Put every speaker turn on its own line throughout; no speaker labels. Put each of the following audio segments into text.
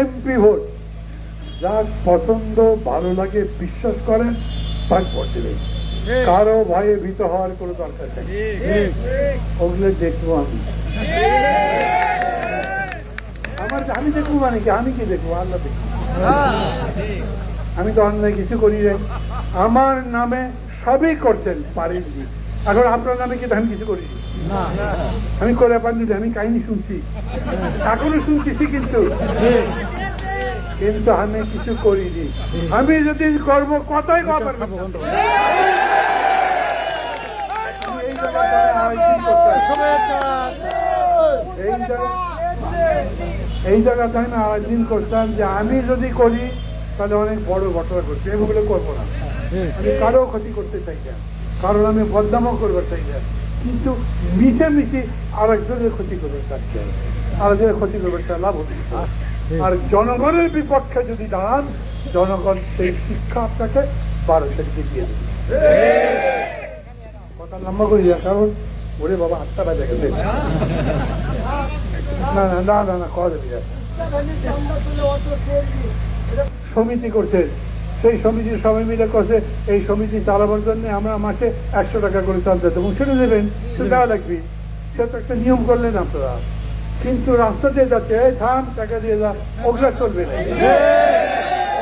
MP vote যার পছন্দ ভালো লাগে বিশ্বাস করেন তার ভোট দেবেন। কারো ভয়ে ভীত হওয়ার কোনো দরকার নেই। ওগুলো দেখবো আমি। আমি দেখবো মানে কি, আমি কি দেখবো? আল্লাহ দেখবো। আমি তো অন্যায় কিছু করি নাই। আমার নামে সবই করছেন পারেননি। এখন আপনার নামে কি আমি কিছু করি? আমি করে পারিনি। আমি কাহিনী শুনছি, এখনো শুনতেছি, কিন্তু আমি কিছু করিনি। আমি যদি করবো কতই এই জায়গাতে আমি আয়োজন করতাম যে আমি যদি করি তাহলে অনেক বড় ঘটনা করছে, এগুলো করবো না। আমি কারো ক্ষতি করতে চাই না, কারণ আমি বদনামও করতে চাই না, কিন্তু মিশে আরেকজনের ক্ষতি করবে চাচ্ছি, আরেকজনের ক্ষতি করবে তার লাভ হতে। আর জনগণের বিপক্ষে যদি দাঁড়ান, জনগণ সেই শিক্ষা আপনাকে 12 সেদিকে দিয়ে দেবে। কথা লম্বা করি না, কারণ ওরে বাবা 8টা বাজে গেছে। না না না না না, কথা দেবে। সমিতি করছে, সেই সমিতির সবাই মিলে করছে। এই সমিতি চালাবার জন্য আমরা মাসে 100 টাকা করে চাল দিতে, এবং সেটা দেবেন, সেটা দেওয়া লাগবে। সেটা একটা নিয়ম করলেন আপনারা। কিন্তু রাস্তা দিয়ে যাচ্ছে, এই থাম, টাকা দিয়ে যা, ওগুলা চলবে না,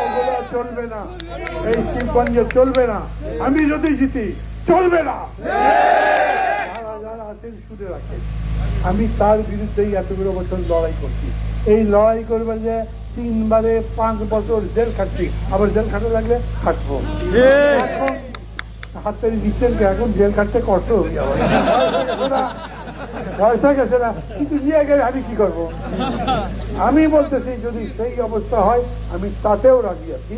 ওগুলা চলবে না। এই শিবগঞ্জে চলবে না। আমি যদি জিতি চলবে না। যারা আছেন শুনে রাখেন, আমি তার বিরুদ্ধেই এতগুলো বছর লড়াই করছি। এই লড়াই করবেন যে 3 বারে 5 বছর জেল খাটছি, আবার জেল খাটা লাগলে খাটবো। এখন হাতে দিচ্ছেন, এখন জেল খাটতে কষ্ট হয়ে যাবে, পয়সা গেছে না, কিন্তু নিয়ে গেলে আমি কি করবো? আমি বলতেছি যদি সেই অবস্থা হয় আমি তাতেও রাজি আছি।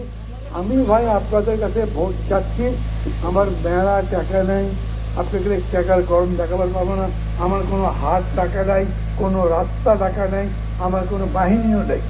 আমি ভাই আপনাদের কাছে ভোট চাচ্ছি। আমার মেলা টাকা নেই, আপনাকে টাকার গরম দেখাবার পাবো না। আমার কোনো হাট টাকা নাই, কোনো রাস্তা টাকা নেই, আমার কোনো বাহিনীও নেই।